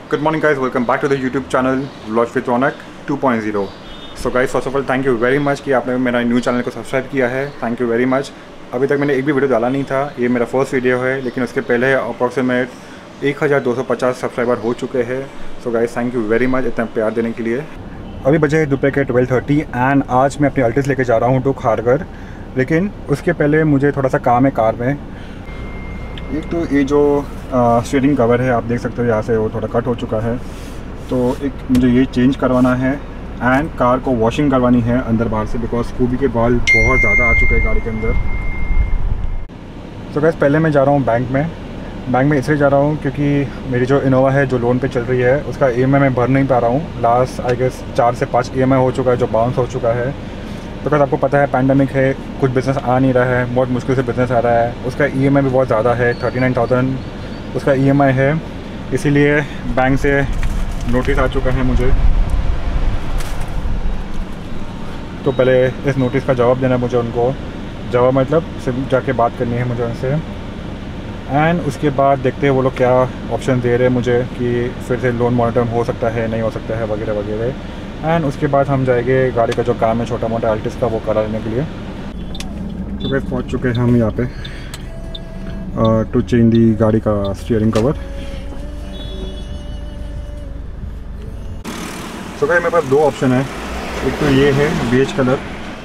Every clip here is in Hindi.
Good morning guys, welcome back to the YouTube channel Vlogs with Ronak 2.0. So guys, first of all thank you very much कि आपने मेरा न्यू चैनल को सब्सक्राइब किया है. Thank you very much. अभी तक मैंने एक भी वीडियो डाला नहीं था, ये मेरा फर्स्ट वीडियो है, लेकिन उसके पहले अप्रॉक्सीमेट 1250 सब्सक्राइबर हो चुके हैं. So guys thank you very much इतना प्यार देने के लिए. अभी बजे है दोपहर के 12:30 एंड आज मैं अपनी अल्टिस लेके जा रहा हूँ टू खारघर. लेकिन उसके पहले मुझे थोड़ा सा काम है कार में. एक तो ये जो स्टीयरिंग कवर है आप देख सकते हो, यहाँ से वो थोड़ा कट हो चुका है, तो एक मुझे ये चेंज करवाना है एंड कार को वॉशिंग करवानी है अंदर बाहर से, बिकॉज स्कूबी के बाल बहुत ज़्यादा आ चुके हैं गाड़ी के अंदर. तो गैस पहले मैं जा रहा हूँ बैंक में इसलिए जा रहा हूँ क्योंकि मेरी जो इनोवा है जो लोन पे चल रही है उसका EMI मैं भर नहीं पा रहा हूँ. लास्ट आई गेस 4 से 5 EMI हो चुका है जो बाउंस हो चुका है. बिकॉज आपको पता है पैंडमिक है, कुछ बिज़नेस आ नहीं रहा है, बहुत मुश्किल से बिज़नेस आ रहा है. उसका EMI भी बहुत ज़्यादा है, 39,000 उसका EMI है. इसीलिए बैंक से नोटिस आ चुका है मुझे, तो पहले इस नोटिस का जवाब देना है मुझे उनको. जवाब मतलब सिर्फ जाके बात करनी है मुझे उनसे एंड उसके बाद देखते हैं वो लोग क्या ऑप्शन दे रहे हैं मुझे कि फिर से लोन मॉनिटर हो सकता है नहीं हो सकता है वगैरह वगैरह. एंड उसके बाद हम जाएंगे गाड़ी का जो काम है छोटा मोटा अल्टिस का वो करा लेने के लिए. तो गैस पहुंच चुके हैं हम यहाँ पे टू चेंज दी गाड़ी का स्टीयरिंग कवर. तो गैस मेरे पास दो ऑप्शन है. एक तो ये है बेज कलर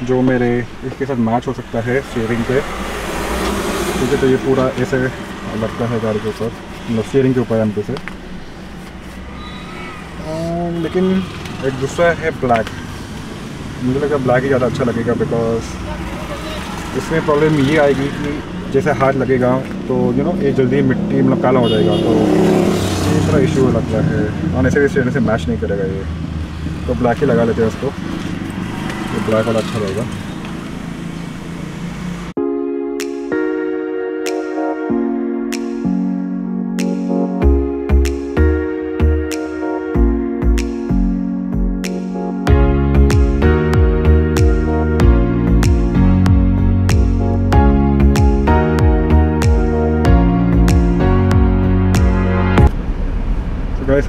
जो मेरे इसके साथ मैच हो सकता है स्टीयरिंग पे, ठीक है. तो ये पूरा ऐसे लगता है गाड़ी के ऊपर, मतलब स्टीयरिंग के ऊपर है हमको से. लेकिन एक दूसरा है ब्लैक. मुझे लगा ब्लैक ही ज़्यादा अच्छा लगेगा, बिकॉज इसमें प्रॉब्लम ये आएगी कि जैसे हाथ लगेगा तो ये जल्दी मिट्टी मतलब काला हो जाएगा, तो ये थोड़ा इशू लगता है और ऐसे भी स्टीयरिंग से मैच नहीं करेगा ये. तो ब्लैक ही लगा लेते हैं उसको, तो ब्लैक वाला अच्छा रहेगा.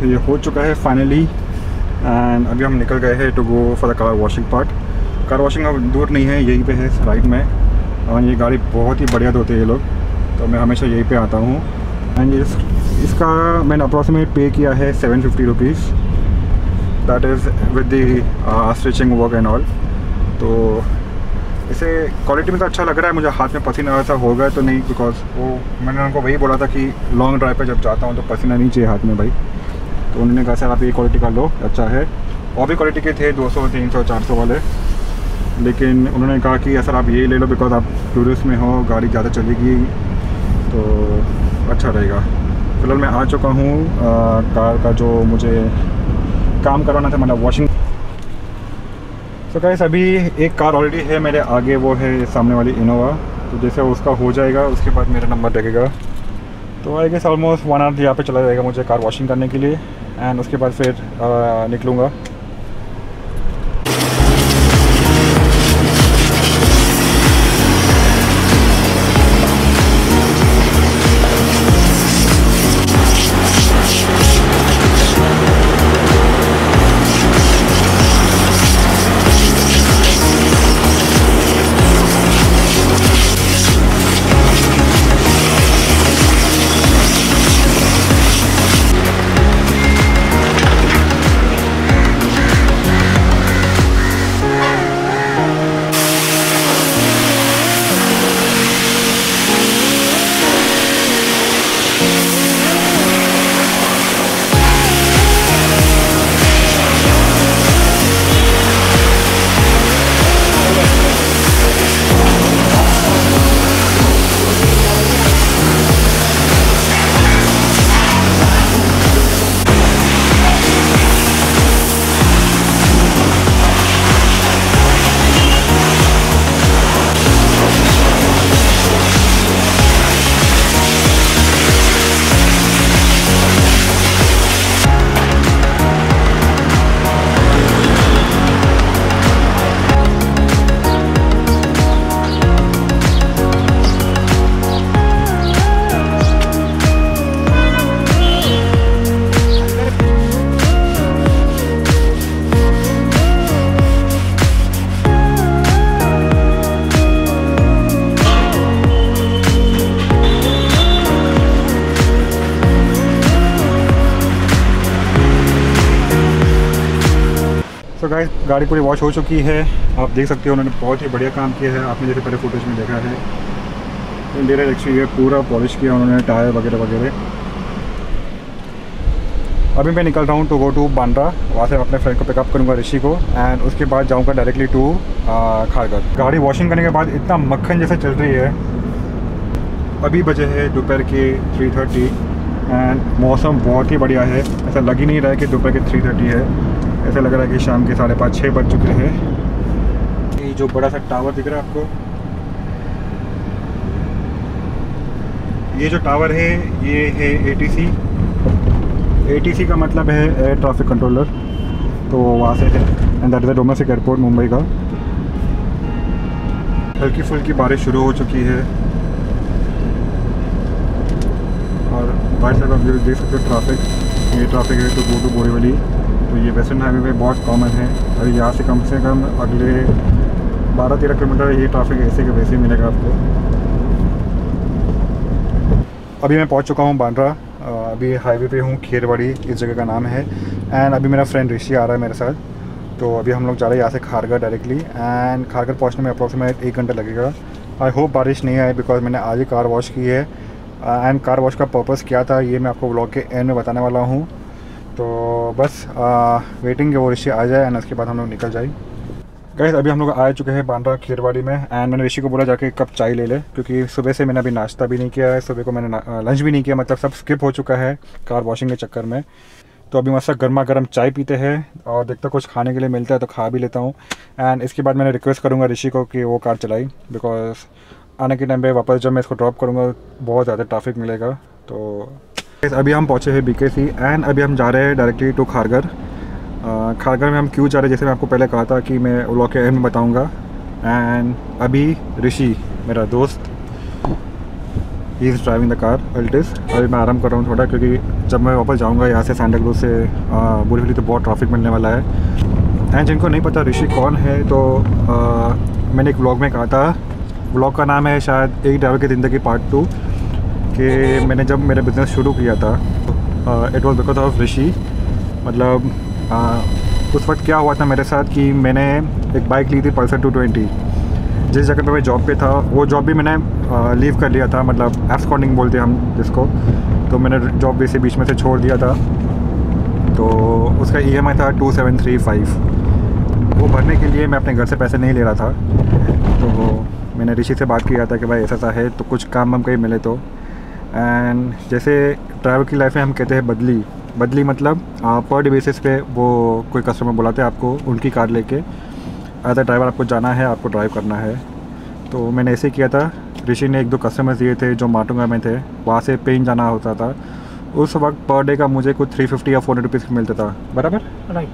ये हो चुका है फाइनली एंड अभी हम निकल गए हैं to go for the car washing part. Car washing अब दूर नहीं है, यहीं पे है राइट में. और ये गाड़ी बहुत ही बढ़िया धोते हैं ये लोग, तो मैं हमेशा यहीं पे आता हूँ. एंड इसका मैंने अप्रॉक्सीमेट पे किया है 750 rupees. That is with the stitching work and all. तो इसे क्वालिटी में तो अच्छा लग रहा है मुझे. हाथ में पसीना ऐसा होगा तो नहीं, बिकॉज वो मैंने उनको वही बोला था कि लॉन्ग ड्राइव पे जब जाता हूँ तो पसीना नहीं चाहिए हाथ में भाई. तो उन्होंने कहा सर आप ये क्वालिटी का लो, अच्छा है. और भी क्वालिटी के थे 200, 300, 400 वाले, लेकिन उन्होंने कहा कि सर आप ये ले लो बिकॉज आप टूरिस्ट में हो, गाड़ी ज़्यादा चलेगी तो अच्छा रहेगा. फिलहाल मैं आ चुका हूँ कार का जो मुझे काम करवाना था, मतलब वॉशिंग. तो गाइस अभी एक कार ऑलरेडी है मेरे आगे, वो है सामने वाली इनोवा. तो जैसे उसका हो जाएगा उसके बाद मेरा नंबर लगेगा. तो आई गेस ऑलमोस्ट 1 आवर यहाँ पे चला जाएगा मुझे कार वॉशिंग करने के लिए एंड उसके बाद फिर निकलूँगा. तो गाइस गाड़ी पूरी वॉश हो चुकी है, आप देख सकते हो उन्होंने बहुत ही बढ़िया काम किया है। आपने जैसे पहले फुटेज में देखा है इंटीरियर एक्सटीरियर पूरा पॉलिश किया उन्होंने, टायर वगैरह वगैरह। अभी मैं निकल रहा हूँ टू गो टू बांद्रा, वहाँ से अपने फ्रेंड को पिकअप करूँगा ऋषि को, एंड उसके बाद जाऊँगा डायरेक्टली टू खारगर। गाड़ी वॉशिंग करने के बाद इतना मक्खन जैसे चल रही है। अभी बजे है दोपहर के 3:30 एंड मौसम बहुत ही बढ़िया है। ऐसा लग ही नहीं रहा है कि दोपहर के 3:30 है, ऐसा लग रहा है कि शाम के 5:30-6 बज चुके हैं। ये जो बड़ा सा टावर दिख रहा है आपको, ये जो टावर है ये है ATC। ATC का मतलब है एयर ट्रैफिक कंट्रोलर, तो वहाँ से है, and that is the domestic airport Mumbai का। हल्की फुल्की बारिश शुरू हो चुकी है और बाइक साइड आप देख सकते हो ट्रैफिक, ये ट्रैफिक है तो गो टू बोरीवली। तो ये वेस्टर्न हाईवे पे बहुत कॉमन है और यहाँ से कम अगले 12-13 किलोमीटर ये ट्रैफिक ऐसे के वैसे मिलेगा आपको। अभी मैं पहुँच चुका हूँ बांद्रा, अभी हाईवे पे हूँ, खेरवाड़ी इस जगह का नाम है। एंड अभी मेरा फ्रेंड ऋषि आ रहा है मेरे साथ, तो अभी हम लोग जा रहे हैं यहाँ से खारगर डायरेक्टली। एंड खारगर पहुँचने में अप्रॉक्सीमेट 1 घंटा लगेगा। आई होप बारिश नहीं आए बिकॉज मैंने आज ही कार वॉश की है। एंड कार वॉश का पर्पस क्या था ये मैं आपको व्लॉग के एंड में बताने वाला हूँ। तो बस वेटिंग है वो ऋषि आ जाए एंड उसके बाद हम लोग निकल जाए। गाइस अभी हम लोग आ चुके हैं बांद्रा खेरवाड़ी में, एंड मैंने ऋषि को बोला जाके कप चाय ले ले, क्योंकि सुबह से मैंने अभी नाश्ता भी नहीं किया है, सुबह को मैंने लंच भी नहीं किया, मतलब सब स्किप हो चुका है कार वॉशिंग के चक्कर में। तो अभी मस्त गर्मा गर्म चाय पीते हैं और देखता कुछ खाने के लिए मिलता है तो खा भी लेता हूँ। एंड इसके बाद मैंने रिक्वेस्ट करूँगा ऋषि को कि वो कार चलाई, बिकॉज आने के टाइम पे वापस जब मैं इसको ड्रॉप करूँगा बहुत ज़्यादा ट्रैफिक मिलेगा। तो अभी हम पहुँचे हैं BKC एंड अभी हम जा रहे हैं डायरेक्टली टू खारगर। खारगर में हम क्यों जा रहे हैं जैसे मैं आपको पहले कहा था कि मैं व्लॉग के एंड में बताऊँगा। एंड अभी ऋषि मेरा दोस्त he is driving the car Altis. अभी मैं आराम कर रहा हूँ थोड़ा, क्योंकि जब मैं वापस जाऊँगा यहाँ से सांता क्रूज से बोरीवली तो बहुत ट्रैफिक मिलने वाला है। एंड जिनको नहीं पता ऋषि कौन है तो मैंने एक व्लॉग में कहा था, व्लॉग का नाम है शायद एक ड्राइवर की ज़िंदगी पार्ट 2, कि मैंने जब मेरा बिज़नेस शुरू किया था इट वॉज बिकॉज ऑफ ऋषि। मतलब उस वक्त क्या हुआ था मेरे साथ कि मैंने एक बाइक ली थी पल्सर 220। जिस जगह पे मैं जॉब पे था वो जॉब भी मैंने लीव कर लिया था, मतलब एब्सकॉन्डिंग बोलते हैं हम जिसको। तो मैंने जॉब भी से बीच में से छोड़ दिया था, तो उसका EMI था 2735। वो भरने के लिए मैं अपने घर से पैसे नहीं ले रहा था। तो मैंने ऋषि से बात किया था कि भाई ऐसा है तो कुछ काम हम कहीं मिले तो। एंड जैसे ड्राइवर की लाइफ में हम कहते हैं बदली मतलब पर डे बेसिस पे वो कोई कस्टमर बुलाते हैं आपको उनकी कार लेके, एज अ ड्राइवर आपको जाना है, आपको ड्राइव करना है। तो मैंने ऐसे किया था। ऋषि ने 1-2 कस्टमर्स दिए थे जो माटुंगा में थे, वहाँ से पेन जाना होता था। उस वक्त पर डे का मुझे कुछ 350 या 400 रुपीज़ मिलता था, बराबर राइट,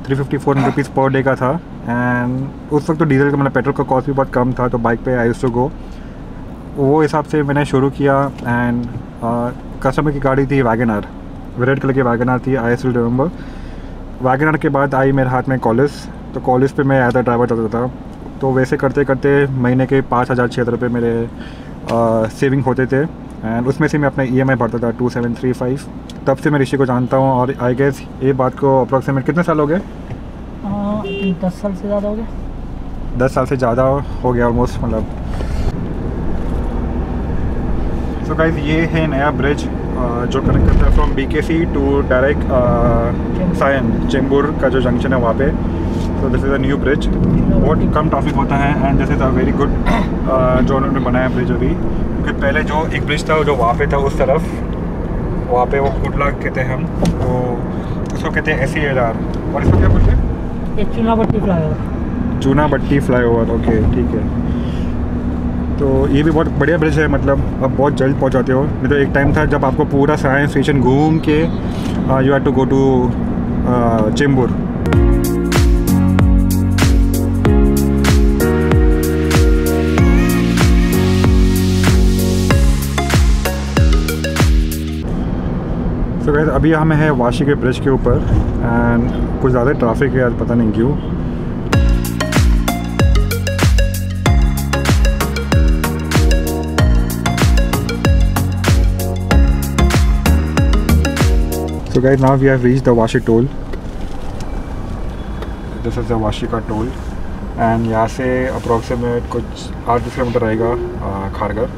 350-400 रुपीज़ पर डे का था। एंड उस वक्त तो डीजल का मतलब पेट्रोल का कॉस्ट भी बहुत कम था, तो बाइक पे आई यूज्ड टू गो। वो हिसाब से मैंने शुरू किया। एंड कस्टमर की गाड़ी थी वैगन आर, रेड कलर की वैगन आर थी, I still remember. Wagon R के बाद आई मेरे हाथ में कॉलेज, तो कॉलेज पे मैं एज अ ड्राइवर चलता था। तो वैसे करते करते महीने के 5,000-6,000 रुपये मेरे सेविंग होते थे। एंड उसमें से मैं अपना EMI भरता था 2735। तब से मैं ऋषि को जानता हूँ और आई गेस ये बात को अप्रॉक्सीमेट कितने साल हो गए? 10 साल से ज़्यादा हो गया। 10 साल से ज़्यादा हो गया ऑलमोस्ट, मतलब। सो गाइस ये है नया ब्रिज जो कनेक्ट करता है from BKC to direct Sion Chembur का जो जंक्शन है वहाँ पे। तो this is a new bridge, बहुत कम ट्रैफिक होता है and this is a very good जो उन्होंने बनाया ब्रिज अभी। क्योंकि पहले जो एक ब्रिज था जो वहाँ पे था उस तरफ, वहाँ पे वो कुडला कहते हैं हम, तो उसको कहते हैं SELR। और इसको क्या बोलते हैं? ये Chunabhatti flyover. Chunabhatti flyover, okay ठीक है। तो ये भी बहुत बढ़िया ब्रिज है, मतलब अब बहुत जल्द पहुंच जाते हो। नहीं तो एक टाइम था जब आपको पूरा सायन स्टेशन घूम के you have to go to Chembur. तो गाइस अभी हम हैं वाशी के ब्रिज के ऊपर एंड कुछ ज़्यादा ट्रैफिक है आज, पता नहीं क्यों। So guys, now we have reached the Vashi toll. This is the Vashi का टोल एंड यहाँ से अप्रॉक्सीमेट कुछ 8-10 किलोमीटर रहेगा Kharghar.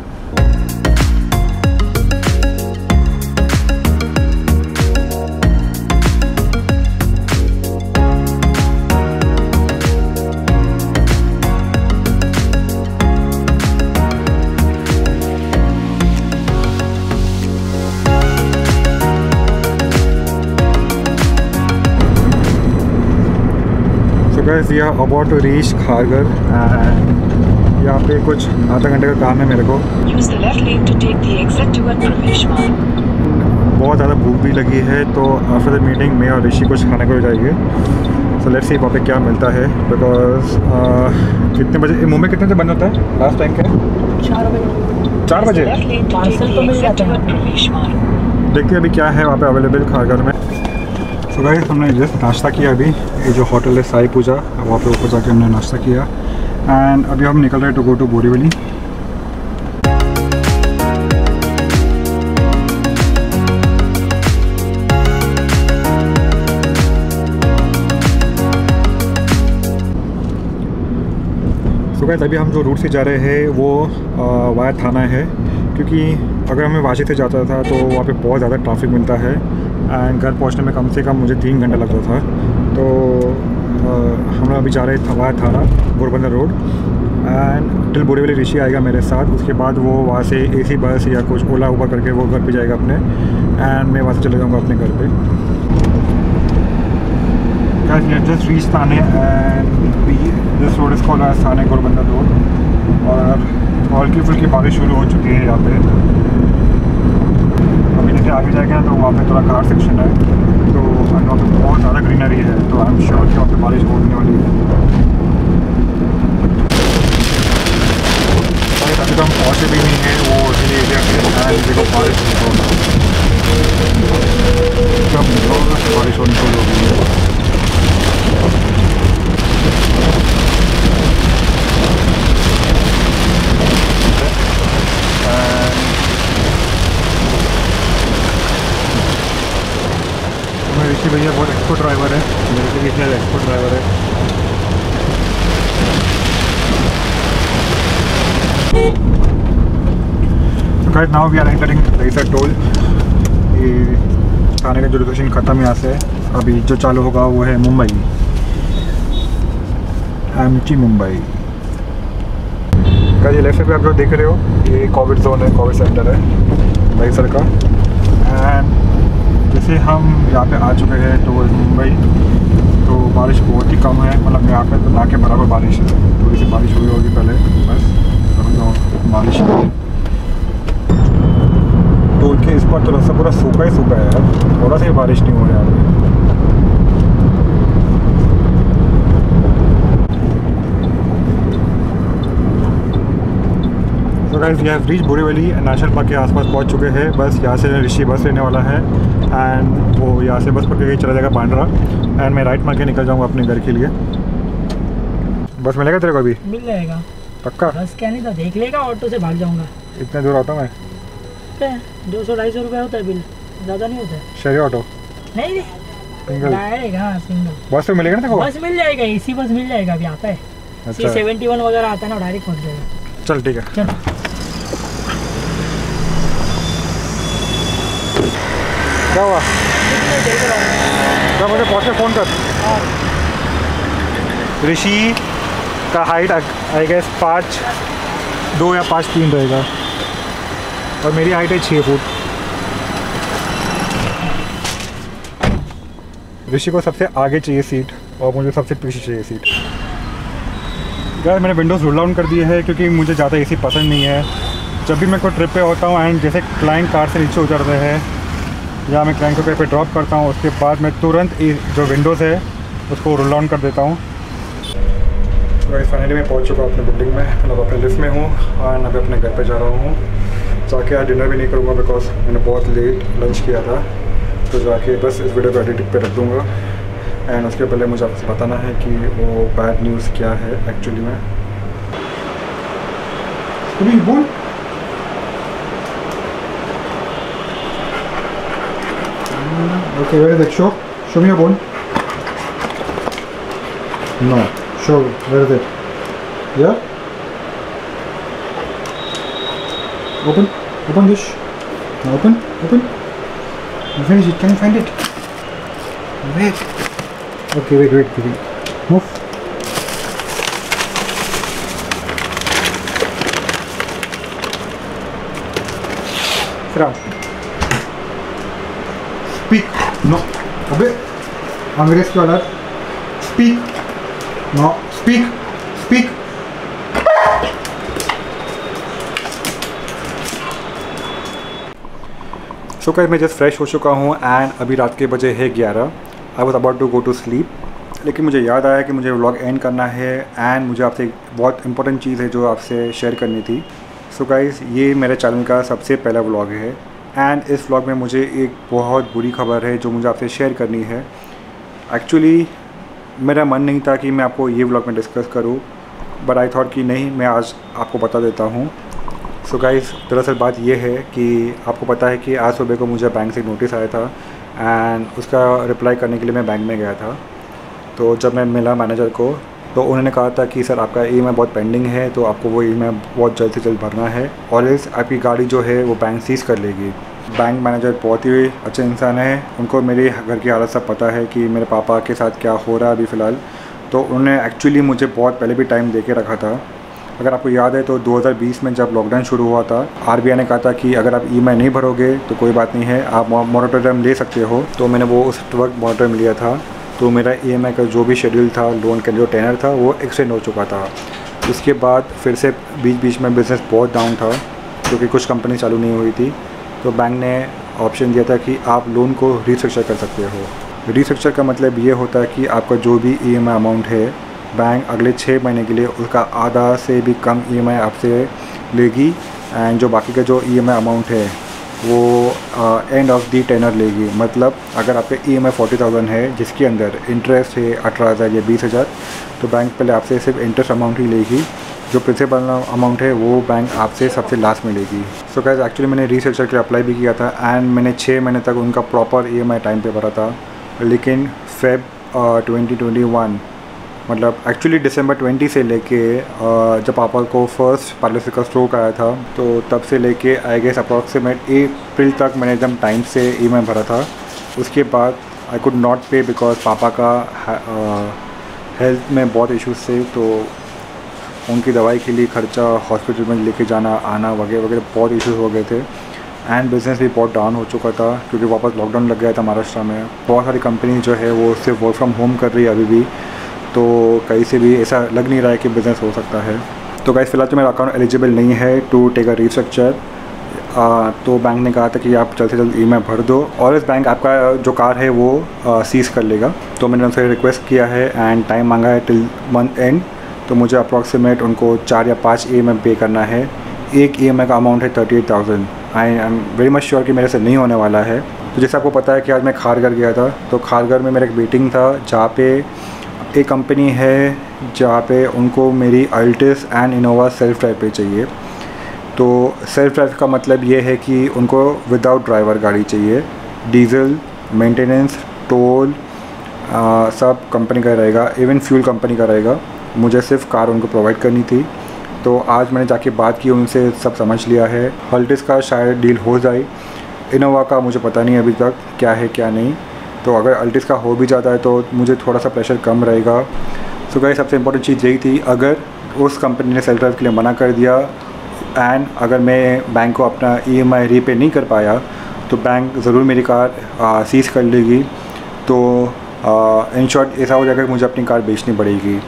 We are about to reach Kharghar and यहाँ पे कुछ आधा घंटे का काम है मेरे को। बहुत ज़्यादा भूख भी लगी है, तो आफ्टर द मीटिंग मैं और ऋषि कुछ खाने को जाएंगे। सो लेट्स सी वहाँ पे क्या मिलता है, बिकॉज कितने बजे मुंबई कितने से बंद होता है लास्ट टाइम के? 4 बजे। पार्सल तो मिल जाता है। देखिए अभी क्या है वहाँ पे अवेलेबल खारगर में। तो गाइस हमने जस्ट नाश्ता किया अभी, ये जो होटल है साई पूजा, वहाँ पे ऊपर जाके हमने नाश्ता किया एंड अभी हम निकल रहे हैं टू गो टू बोरीवली। तो गाइस अभी हम जो रूट से जा रहे हैं वो वाया थाना है, क्योंकि अगर हमें वाशी से जाता था तो वहाँ पे बहुत ज़्यादा ट्रैफिक मिलता है एंड घर पहुंचने में कम से कम मुझे 3 घंटा लगता था। तो हम अभी जा रहे थे via Thane Porbandar road and till Borivali. Rishi आएगा मेरे साथ, उसके बाद वो वहाँ से एसी बस या कुछ ओला उबर करके वो घर पे जाएगा अपने एंड मैं वहाँ से चले जाऊँगा अपने घर पे। Just reach Thane and this road is called as Thane Porbandar road और हल्की फुल्की बारिश शुरू हो चुकी है यहाँ पे। अभी जैसे आगे जाएगा तो वहाँ पे थोड़ा घाट सेक्शन है, तो वहाँ पे बहुत ज़्यादा ग्रीनरी है, तो आई एम श्योर कि वहाँ पे बारिश होने वाली है। अभी तो हम पहुँचे भी नहीं हैं वो हिल एरिया के, देखो बारिश बारिश होने को होगी है। ऋषि भैया बहुत एक्सपर्ट ड्राइवर है, मेरे को भी शायद एक्सपर्ट ड्राइवर है। तो guys now we are entering रईसर टोल। ये थाने का जो लोकेशन ख़त्म यहाँ से, अभी जो चालू होगा वो है मुंबई, एमटी मुंबई। गाइस ये लेफ्ट साइड पे आप लोग देख रहे हो, ये कोविड जोन है, कोविड सेंटर है रईसर का। एंड जैसे हम यहाँ पे आ चुके हैं तो मुंबई, तो बारिश बहुत ही कम है, मतलब यहाँ पे तो ना के बराबर बारिश है। थोड़ी सी बारिश हुई होगी पहले, बस तो बारिश है। टोल के इस पर थोड़ा सा पूरा सूखा ही सूखा है यार, थोड़ा सा बारिश नहीं हो रहा है। तो guys we have reach Borivali national park के आसपास पहुंच चुके हैं। बस यहाँ से ऋषि बस लेने वाला है एंड वो यहाँ से बस पकड़ के चला जाएगा बांद्रा एंड मैं राइट मार के निकल जाऊँगा अपने घर के लिए। बस मिलेगा तेरे को अभी? मिल जाएगा पक्का? बस क्या नहीं था, देख लेगा, ऑटो से भाग जाऊँगा। इतने दूर ऑटो में 200-250 रुपये होता है बिल, ज़्यादा नहीं होता है। शेयर ऑटो नहीं सिंगल? हाँ सिंगल बस तो मिलेगा ना तेरे को? बस मिल जाएगा, एसी बस मिल जाएगा, अभी आता है। अच्छा 71 वगैरह आता है ना, डायरेक्ट पहुँच जाएगा। चल ठीक है। चलो क्या हुआ? क्या मुझे पहुँच के फ़ोन कर। ऋषि का हाइट आई गेस 5'2" या 5'3" रहेगा और मेरी हाइट है 6 फुट। ऋषि को सबसे आगे चाहिए सीट और मुझे सबसे पीछे चाहिए सीट। यार मैंने विंडोज़ रोल डाउन कर दिए है क्योंकि मुझे ज़्यादा एसी पसंद नहीं है। जब भी मैं कोई ट्रिप पे होता हूँ एंड जैसे क्लाइंट कार से नीचे उतरते हैं या मैं क्लाइंट को कहीं पे ड्रॉप करता हूँ, उसके बाद मैं तुरंत जो विंडोज़ है उसको रोल डाउन कर देता हूँ। तो फाइनली मैं पहुँच चुका हूँ अपने बिल्डिंग में, मतलब अपने लिफ्ट में हूँ और अभी अपने घर पे जा रहा हूँ। जाके आज डिनर भी नहीं करूँगा बिकॉज मैंने बहुत लेट लंच किया था, तो जाके बस इस वीडियो को एडिटिंग पे रख दूँगा। एंड उसके पहले मुझे आपसे बताना है कि वो बैड न्यूज़ क्या है एक्चुअली में। बोल okay, where is it? Show me your bone. No. Show. Where is it? Yeah. Open. Open this. Now open. Open. Where is it? Can you find it? Wait. Okay. Wait. Move. Sit down. Speak. No. अबे अंग्रेज की औलाद. Speak. No. Speak. Speak. So guys मैं जस्ट फ्रेश हो चुका हूँ एंड अभी रात के बजे है 11. I was about to go to sleep, लेकिन मुझे याद आया कि मुझे व्लॉग एंड करना है एंड मुझे आपसे एक बहुत इंपॉर्टेंट चीज़ है जो आपसे शेयर करनी थी. सो गाइस ये मेरे चैनल का सबसे पहला व्लॉग है एंड इस व्लॉग में मुझे एक बहुत बुरी खबर है जो मुझे आपसे शेयर करनी है. एक्चुअली मेरा मन नहीं था कि मैं आपको ये व्लॉग में डिस्कस करूँ, बट आई थॉट कि नहीं, मैं आज आपको बता देता हूँ. सो गाइस दरअसल बात ये है कि आपको पता है कि आज सुबह को मुझे बैंक से नोटिस आया था एंड उसका रिप्लाई करने के लिए मैं बैंक में गया था. तो जब मैं मिला मैनेजर को तो उन्होंने कहा था कि सर आपका EMI बहुत पेंडिंग है, तो आपको वो EMI बहुत जल्द से जल्द भरना है और इस आपकी गाड़ी जो है वो बैंक सीज़ कर लेगी. बैंक मैनेजर बहुत ही अच्छे इंसान है, उनको मेरे घर की हालत सब पता है कि मेरे पापा के साथ क्या हो रहा है अभी फ़िलहाल. तो उन्होंने एक्चुअली मुझे बहुत पहले भी टाइम दे के रखा था. अगर आपको याद है तो 2020 में जब लॉकडाउन शुरू हुआ था, RBI ने कहा था कि अगर आप EMI नहीं भरोगे तो कोई बात नहीं है, आप मोरेटोरियम ले सकते हो. तो मैंने वो उस वक्त मोरेटोरियम लिया था. तो मेरा EMI का जो भी शेड्यूल था, लोन का जो टेनर था, वो एक्सटेंड हो चुका था. उसके बाद फिर से बीच में बिज़नेस बहुत डाउन था क्योंकि कुछ कंपनी चालू नहीं हुई थी. तो बैंक ने ऑप्शन दिया था कि आप लोन को रीस्ट्रक्चर कर सकते हो. रीस्ट्रक्चर का मतलब ये होता है कि आपका जो भी EMI अमाउंट है, बैंक अगले 6 महीने के लिए उसका आधा से भी कम EMI आपसे लेगी एंड जो बाकी का जो EMI अमाउंट है वो एंड ऑफ दी टेनर लेगी. मतलब अगर आपका EMI 40,000 है जिसके अंदर इंटरेस्ट है 18,000 या 20,000, तो बैंक पहले आपसे सिर्फ इंटरेस्ट अमाउंट ही लेगी. जो प्रिंसिपल अमाउंट है वो बैंक आपसे सबसे लास्ट में लेगी. सो गाइस एक्चुअली मैंने रीस्ट्रक्चर के लिए अप्लाई भी किया था एंड मैंने 6 महीने तक उनका प्रॉपर EMI टाइम पे भरा था. लेकिन फेब 2021 मतलब एक्चुअली दिसंबर 20 से लेके जब पापा को फर्स्ट पैरालिसिस का स्ट्रोक आया था, तो तब से लेके आई गेस अप्रॉक्सीमेट अप्रैल तक मैंने एकदम टाइम से EMI भरा था. उसके बाद आई कुड नॉट पे बिकॉज पापा का हेल्थ में बहुत इश्यूज थे. तो उनकी दवाई के लिए खर्चा, हॉस्पिटल में लेके जाना आना वगैरह वगैरह बहुत इश्यूज हो गए थे एंड बिज़नेस भी बहुत डाउन हो चुका था क्योंकि वापस लॉकडाउन लग गया था महाराष्ट्र में. बहुत सारी कंपनी जो है वो सिर्फ वर्क फ्रॉम होम कर रही है अभी भी, तो कहीं से भी ऐसा लग नहीं रहा है कि बिज़नेस हो सकता है. तो गाइस फिलहाल तो मेरा अकाउंट एलिजिबल नहीं है टू टेक अ रीस्ट्रक्चर. तो बैंक ने कहा था कि आप जल्द से जल्द EMI भर दो और इस बैंक आपका जो कार है वो सीज़ कर लेगा. तो मैंने उनसे रिक्वेस्ट किया है एंड टाइम मांगा है टिल मंथ एंड. तो मुझे अप्रॉक्सीमेट उनको 4 या 5 EMI पे करना है. एक EMI का अमाउंट है 38,000. I am very much sure कि मेरे से नहीं होने वाला है. तो जैसे आपको पता है कि आज मैं खारघर गया था, तो खारघर में मेरा एक मीटिंग था जहाँ पे एक कंपनी है जहाँ पे उनको मेरी Altis and Innova self drive पे चाहिए. तो सेल्फ ड्राइव का मतलब ये है कि उनको विदाउट ड्राइवर गाड़ी चाहिए. डीजल, मेंटेनेंस, टोल सब कंपनी का रहेगा, इवन फ्यूल कंपनी का रहेगा. मुझे सिर्फ कार उनको प्रोवाइड करनी थी. तो आज मैंने जाके बात की, उनसे सब समझ लिया है. अल्टिस का शायद डील हो जाए, इनोवा का मुझे पता नहीं अभी तक क्या है क्या नहीं. तो अगर अल्टिस का हो भी जाता है तो मुझे थोड़ा सा प्रेशर कम रहेगा. सो गाइस सबसे इम्पोर्टेंट चीज़ यही थी, अगर उस कंपनी ने सेल्फ ड्राइव के लिए मना कर दिया एंड अगर मैं बैंक को अपना EMI रीपे नहीं कर पाया तो बैंक ज़रूर मेरी कार सीज़ कर लेगी. तो इन शॉर्ट ऐसा हो जाएगा कि मुझे अपनी कार बेचनी पड़ेगी.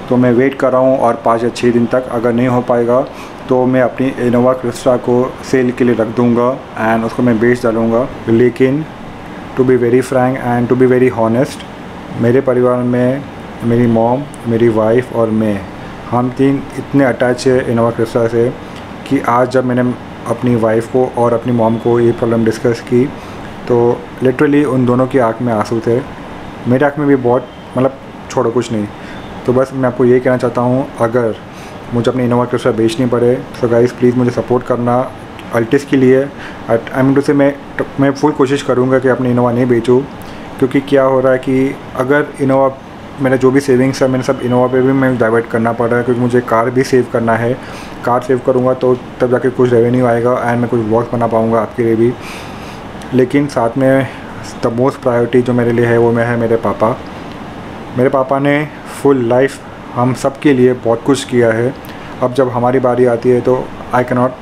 तो मैं वेट कर रहा हूँ और 5 या 6 दिन तक अगर नहीं हो पाएगा तो मैं अपनी इनोवा क्रिस्टा को सेल के लिए रख दूँगा एंड उसको मैं बेच डालूँगा. लेकिन to be very frank and to be very honest, मेरे परिवार में मेरी मॉम, मेरी वाइफ और मैं, हम तीन इतने अटैच है इनोवा क्रिस्टा से कि आज जब मैंने अपनी वाइफ को और अपनी मॉम को ये प्रॉब्लम डिस्कस की तो लिटरली उन दोनों की आँख में आंसू थे. मेरी आँख में भी बहुत, मतलब छोड़ो कुछ नहीं. तो बस मैं आपको ये कहना चाहता हूँ, अगर मुझे अपनी इनोवा क्रिस्टा बेचनी पड़े तो गाइस प्लीज़ मुझे सपोर्ट करना अल्टिस के लिए. आई मीन टू से मैं फुल कोशिश करूँगा कि अपनी इनोवा नहीं बेचूँ, क्योंकि क्या हो रहा है कि अगर इनोवा मेरा जो भी सेविंग्स है मैंने सब इनोवा पे भी मैं डाइवर्ट करना पड़ रहा है, क्योंकि मुझे कार भी सेव करना है। कार सेव करूँगा तो तब जाके कुछ रेवेन्यू आएगा एंड मैं कुछ व्लॉग्स बना पाऊँगा आपके लिए भी। लेकिन साथ में द मोस्ट प्रायोरिटी जो मेरे लिए है वो है मेरे पापा। मेरे पापा ने फुल लाइफ हम सब के लिए बहुत कुछ किया है। अब जब हमारी बारी आती है तो I can not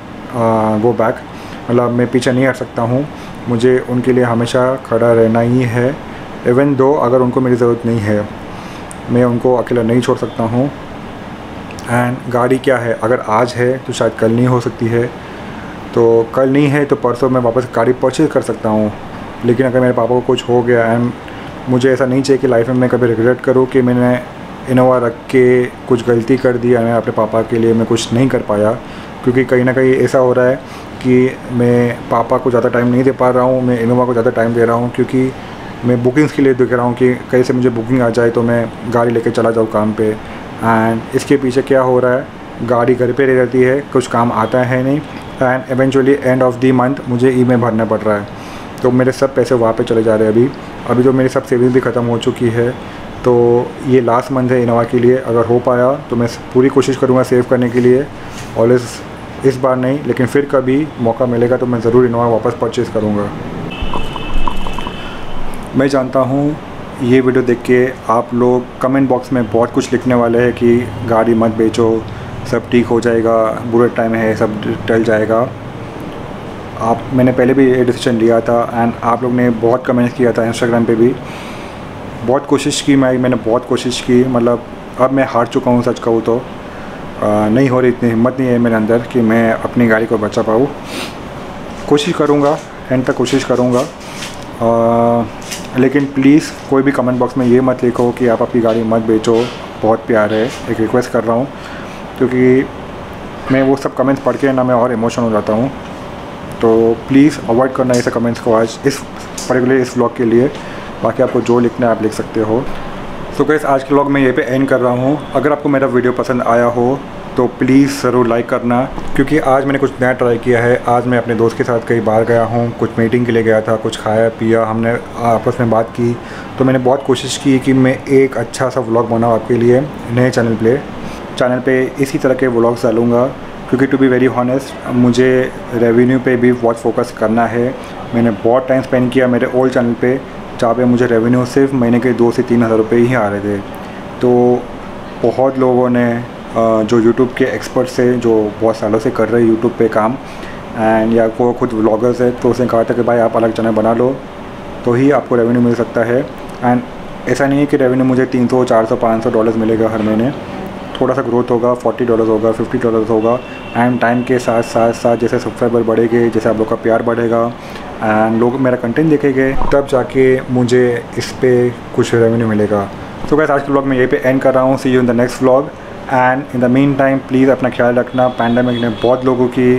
go back, मतलब मैं पीछे नहीं हट सकता हूँ। मुझे उनके लिए हमेशा खड़ा रहना ही है, इवन दो अगर उनको मेरी ज़रूरत नहीं है, मैं उनको अकेला नहीं छोड़ सकता हूँ। एंड गाड़ी क्या है, अगर आज है तो शायद कल नहीं हो सकती है, तो कल नहीं है तो परसों मैं वापस गाड़ी परचेज़ कर सकता हूँ। लेकिन अगर मेरे पापा को कुछ हो गया एंड मुझे ऐसा नहीं चाहिए कि लाइफ में मैं कभी रिग्रेट करूँ कि मैंने इनोवा रख के कुछ गलती कर दी और मैं अपने पापा के लिए मैं कुछ नहीं कर पाया। क्योंकि कहीं ना कहीं ऐसा हो रहा है कि मैं पापा को ज़्यादा टाइम नहीं दे पा रहा हूँ, मैं इनोवा को ज़्यादा टाइम दे रहा हूँ, क्योंकि मैं बुकिंग्स के लिए देख रहा हूँ कि कहीं से मुझे बुकिंग आ जाए तो मैं गाड़ी लेके चला जाऊँ काम पे। एंड इसके पीछे क्या हो रहा है, गाड़ी घर पे रहती है, कुछ काम आता है नहीं, and eventually end of the month मुझे ईएमआई भरना पड़ रहा है। तो मेरे सब पैसे वहाँ पे चले जा रहे हैं अभी जो मेरी सब सेविंग्स भी ख़त्म हो चुकी है। तो ये लास्ट मंथ है इनोवा के लिए, अगर हो पाया तो मैं पूरी कोशिश करूँगा सेव करने के लिए। ऑलवेज इस बार नहीं, लेकिन फिर कभी मौका मिलेगा तो मैं ज़रूर इनोवा वापस परचेज़ करूँगा। मैं जानता हूँ ये वीडियो देख के आप लोग कमेंट बॉक्स में बहुत कुछ लिखने वाले हैं कि गाड़ी मत बेचो, सब ठीक हो जाएगा, बुरा टाइम है, सब टल जाएगा। मैंने पहले भी ये डिसीजन लिया था एंड आप लोग ने बहुत कमेंट्स किया था इंस्टाग्राम पे भी। बहुत कोशिश की मैंने बहुत कोशिश की, मतलब अब मैं हार चुका हूँ, सच कहूँ तो नहीं हो रही, इतनी हिम्मत नहीं है मेरे अंदर कि मैं अपनी गाड़ी को बचा पाऊँ। कोशिश करूँगा, एंड तक कोशिश करूँगा। लेकिन प्लीज़ कोई भी कमेंट बॉक्स में ये मत लिखो कि आप अपनी गाड़ी मत बेचो, बहुत प्यार है, एक रिक्वेस्ट कर रहा हूँ, क्योंकि मैं वो सब कमेंट्स पढ़ के ना मैं और इमोशनल हो जाता हूँ। तो प्लीज़ अवॉइड करना ऐसे कमेंट्स को आज इस पर्टिकुलर इस व्लॉग के लिए। बाकी आपको जो लिखना है आप लिख सकते हो। सो गाइस आज के व्लॉग मैं यहीं पे एंड कर रहा हूँ। अगर आपको मेरा वीडियो पसंद आया हो तो प्लीज़ ज़रूर लाइक करना, क्योंकि आज मैंने कुछ नया ट्राई किया है। आज मैं अपने दोस्त के साथ कहीं बाहर गया हूँ, कुछ मीटिंग के लिए गया था, कुछ खाया पिया, हमने आपस में बात की। तो मैंने बहुत कोशिश की कि मैं एक अच्छा सा व्लॉग बनाऊँ आपके लिए नए चैनल पे इसी तरह के व्लॉग्स डालूँगा, क्योंकि टू बी वेरी हॉनेस्ट मुझे रेवेन्यू पे भी बहुत फोकस करना है। मैंने बहुत टाइम स्पेंड किया मेरे ओल्ड चैनल पे, जहाँ पे मुझे रेवेन्यू सिर्फ महीने के 2 से 3 हज़ार रुपये ही आ रहे थे। तो बहुत लोगों ने जो यूट्यूब के एक्सपर्ट्स है, जो बहुत सालों से कर रहे हैं यूट्यूब पे काम, एंड या को खुद व्लॉगर्स है, तो उसने कहा था कि भाई आप अलग चैनल बना लो तो ही आपको रेवेन्यू मिल सकता है। एंड ऐसा नहीं है कि रेवेन्यू मुझे $300, $400, $500 मिलेगा हर महीने। थोड़ा सा ग्रोथ होगा, $40 होगा, $50 होगा। एंड टाइम के साथ साथ जैसे सब्सक्राइबर बढ़ेंगे, जैसे आप लोग का प्यार बढ़ेगा एंड लोग मेरा कंटेंट देखेंगे, तब जाके मुझे इस पे कुछ रेवेन्यू मिलेगा। तो गाइस आज के व्लॉग में यहीं पे एंड कर रहा हूँ। See you in the next vlog, and in the meantime please अपना ख्याल रखना। पैंडेमिक ने बहुत लोगों की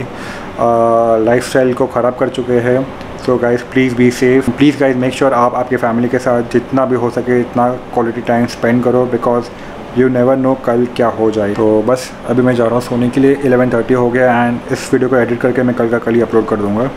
लाइफस्टाइल को ख़राब कर चुके हैं। So guys please be safe, please guys make sure आप आपके फैमिली के साथ जितना भी हो सके इतना क्वालिटी टाइम स्पेंड करो, बिकॉज यू नेवर नो कल क्या हो जाए। तो बस अभी मैं जा रहा हूँ सोने के लिए, 11:30 हो गया एंड इस वीडियो को एडिट करके मैं कल का कल ही अपलोड कर दूँगा।